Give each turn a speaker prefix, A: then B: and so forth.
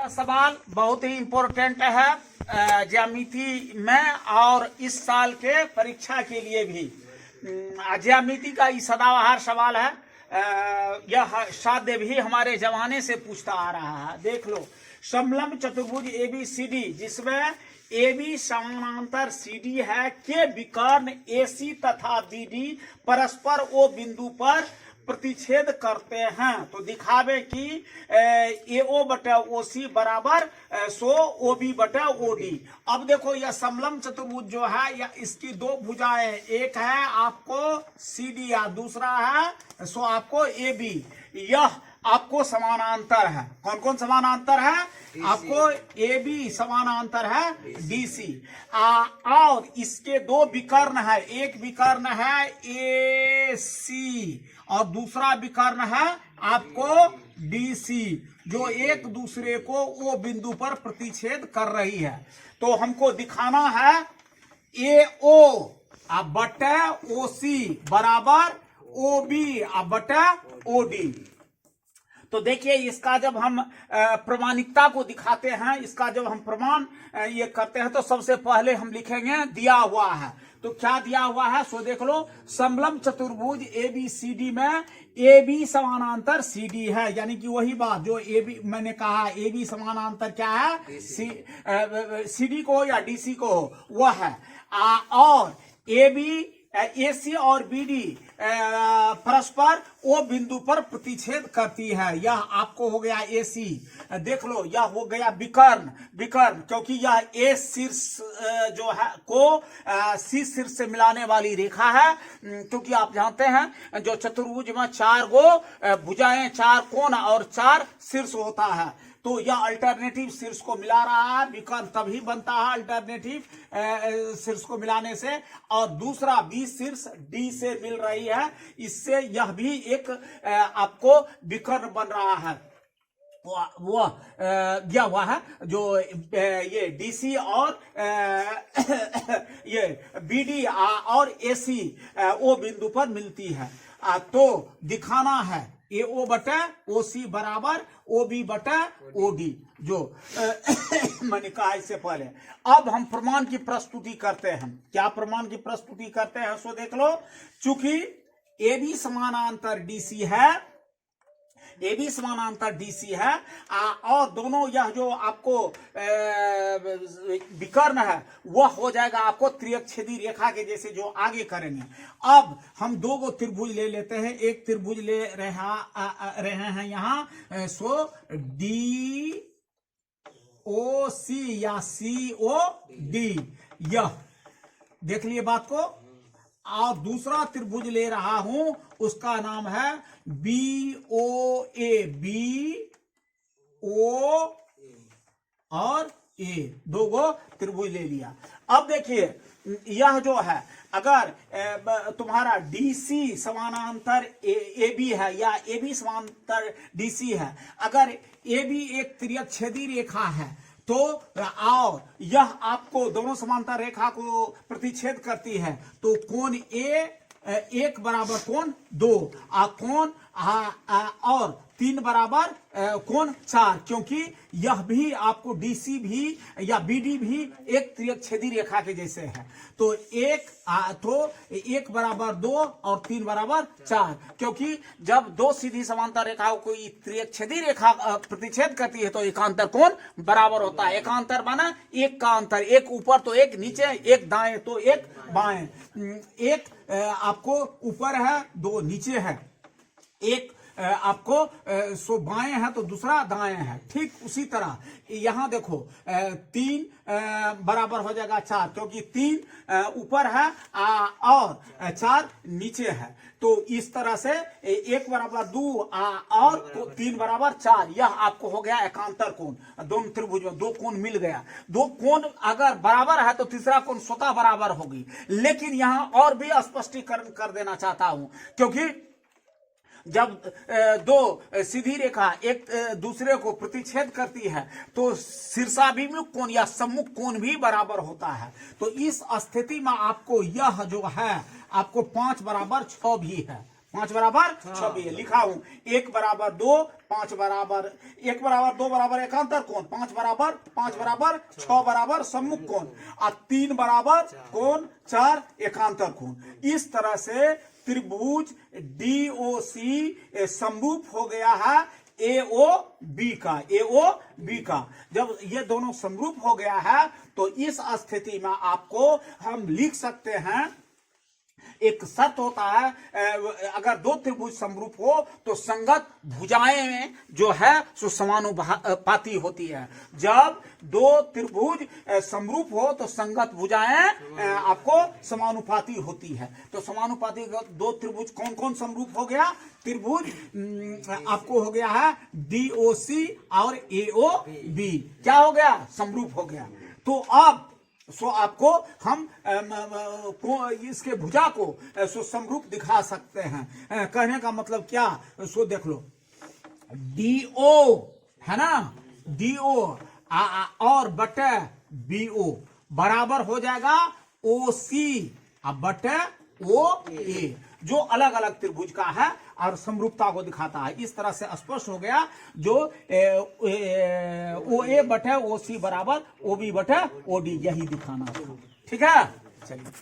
A: सवाल बहुत ही इम्पोर्टेंट है ज्यामिति में और इस साल के परीक्षा के लिए भी। ज्यामिति का ये सदाबहार सवाल है। यह साध्य भी हमारे जमाने से पूछता आ रहा है। देख लो, समलंब चतुर्भुज ABCD जिसमें AB समानांतर CD है के विकर्ण AC तथा BD परस्पर O बिंदु पर प्रतिच्छेद करते हैं तो दिखावे कि AO बटा OC बराबर 100 OB बटा OD। अब देखो यह समलंब चतुर्भुज जो है या इसकी दो भुजाएं, एक है आपको CD या दूसरा है सो आपको AB। यह आपको समानांतर है। कौन कौन समानांतर है? आपको AB समानांतर है DC। और इसके दो विकर्ण है, एक विकर्ण है AC और दूसरा विकर्ण है आपको DC, जो एक दूसरे को वो बिंदु पर प्रतिच्छेद कर रही है। तो हमको दिखाना है AO बटा OC बराबर OB बटा OD। तो देखिए, इसका जब हम प्रमाणिकता को दिखाते हैं, इसका जब हम प्रमाण ये करते हैं तो सबसे पहले हम लिखेंगे दिया हुआ है। तो क्या दिया हुआ है सो देख लो, समलंब चतुर्भुज ABCD में AB समानांतर CD है, यानी कि वही बात जो AB मैंने कहा, AB समानांतर क्या है CD को या DC को, वह है। और AC और BD परस्पर ओ बिंदु पर प्रतिच्छेद करती है। यह आपको हो गया AC। देख लो, यह हो गया विकर्ण, क्योंकि यह A शीर्ष जो है को C शीर्ष से मिलाने वाली रेखा है। क्योंकि आप जानते हैं जो चतुर्भुज में 4 गो भुजाएं, 4 कोण और 4 शीर्ष होता है, तो यह अल्टरनेटिव शीर्ष को मिला रहा है। विकर्ण तभी बनता है अल्टरनेटिव शीर्ष को मिलाने से। और दूसरा B शीर्ष D से मिल रही है, इससे यह भी एक आपको विकर्ण बन रहा है। वो दिया हुआ है जो ये DC और ये BD और AC ओ बिंदु पर मिलती है। तो दिखाना है AO बटा OC बराबर OB बटा OD, जो मैंने कहा इससे पहले। अब हम प्रमाण की प्रस्तुति करते हैं। क्या प्रमाण की प्रस्तुति करते हैं सो देख लो। चूंकि AB समानांतर DC है, AB समानांतर DC है और दोनों यह जो आपको विकर्ण है वह हो जाएगा आपको त्रिअक्षेदी रेखा के जैसे, जो आगे करेंगे। अब हम दो गो त्रिभुज ले लेते हैं। एक त्रिभुज ले रहे हैं यहाँ सो DOC या COD, यह देख लिए बात को। और दूसरा त्रिभुज ले रहा हूं, उसका नाम है BOA, BO और A, दो गो त्रिभुज ले लिया। अब देखिए, यह जो है अगर तुम्हारा DC समानांतर AB है या AB समानांतर DC है, अगर AB एक त्रिअक्षेदी रेखा है तो और यह आपको दोनों समांतर रेखा को प्रतिच्छेद करती है, तो कोण A 1 बराबर कोण 2 कोण और 3 बराबर कोण 4, क्योंकि यह भी आपको DC भी या BD भी एक त्रिअक्षेदी रेखा के जैसे है। तो 1 बराबर 2 और 3 बराबर 4, क्योंकि जब दो सीधी समांतर रेखाओं को त्रिअक्षेदी रेखा प्रतिच्छेद करती है तो एकांतर कोण बराबर होता है। एकांतर माना एक का अंतर, एक ऊपर तो एक नीचे, एक दाएं तो एक बाएं। एक आपको ऊपर है, 2 नीचे है, एक आपको सो बाएं है तो दूसरा दाएं है। ठीक उसी तरह यहां देखो 3 बराबर हो जाएगा 4, क्योंकि 3 ऊपर है और 4 नीचे है। तो इस तरह से 1 बराबर 2 और 3 बराबर 4, यह आपको हो गया एकांतर कोण। दोनों त्रिभुज में 2 कोण मिल गया। 2 कोण अगर बराबर है तो तीसरा कोण स्वतः बराबर होगी। लेकिन यहां और भी स्पष्टीकरण कर देना चाहता हूं, क्योंकि जब दो सीधी रेखा एक दूसरे को प्रतिच्छेद करती है तो शीर्षाभिमुख कोण या सम्मुख कोण भी बराबर होता है। तो इस स्थिति में आपको यह जो है आपको 5 बराबर 6 भी है। 5 बराबर 6 भी है, लिखा हूं 1 बराबर 2, 5 बराबर 1 बराबर 2 बराबर एकांतर कोण, 5 बराबर 6 बराबर सम्मुख कोण और 3 बराबर कोण 4 एकांतर कोण। इस तरह से त्रिभुज DOC समरूप हो गया है AOB का। जब ये दोनों समरूप हो गया है तो इस स्थिति में आपको हम लिख सकते हैं, एक शर्त होता है, अगर दो त्रिभुज समरूप हो तो संगत भुजाएं में जो है सो समानुपाती होती है। जब दो त्रिभुज समरूप हो तो संगत भुजाएं आपको समानुपाती होती है। तो समानुपाती दो त्रिभुज कौन कौन समरूप हो गया? त्रिभुज आपको हो गया है DOC और AOB, क्या हो गया? समरूप हो गया। तो अब आपको हम इसके भुजा को समरूप दिखा सकते हैं। कहने का मतलब क्या? देख लो, DO है ना, DO और बटे BO बराबर हो जाएगा OC बटे OA, जो अलग अलग त्रिभुज का है और समरूपता को दिखाता है। इस तरह से स्पष्ट हो गया, जो OA बटे OC बराबर OB बटे OD, यही दिखाना था। ठीक है, चलिए।